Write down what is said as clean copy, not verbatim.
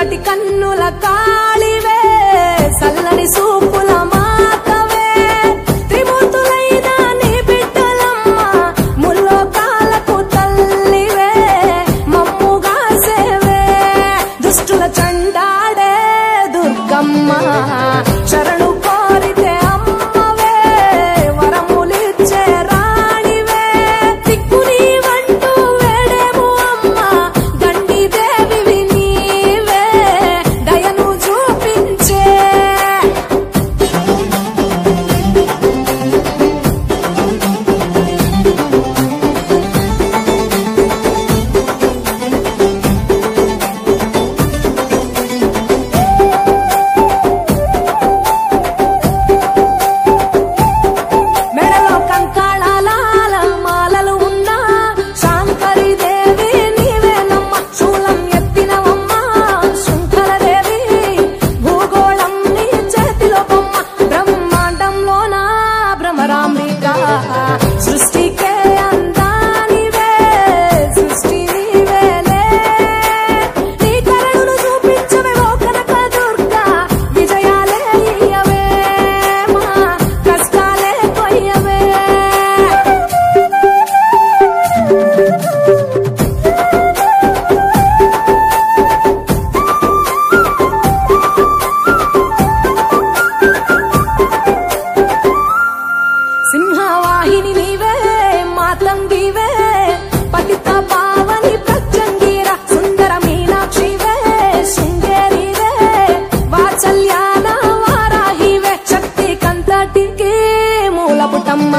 చీకటి కన్నుల కాళివే సల్లని సూపుల మాతవే త్రిమూర్తులైన నీ బిడ్డలమ్మ ముల్లోకాలకు తల్లివే మమ్ముగా సేవే దుష్టుల చండాడే దుర్గమ్మ శరణు కోరితే అమ్మవే వరములిచ్చే రాణివే దిక్కు నీవంటూ వేడేము అమ్మ గండి దేవివి నీవే దయను చూపించే మెడలో కంకాళాల మాలలు ఉన్నా శాంకరి దేవి నీవేనమ్మ శూలం ఎత్తినవమ్మ శృంఖలదేవి భూగోళం నీ చేతిలో బొమ్మ బ్రహ్మాండంలోన భ్రమరాంబిక సృష్టికే అందానివే సృష్టి నీవేలే నీ కరుణను చూపించవే ఓ కనక దుర్గా విజయాలే ఇయ్యవే మా కష్టాలే కొయ్యవే సింహవాహిని నీవే మాతంగివే పతిత పావని ప్రత్యంగిర సుందర మీనాక్షివే శృంగేరివే వాత్సల్యాన వారాహివే శక్తి కంతటికి మూలపుటమ్మ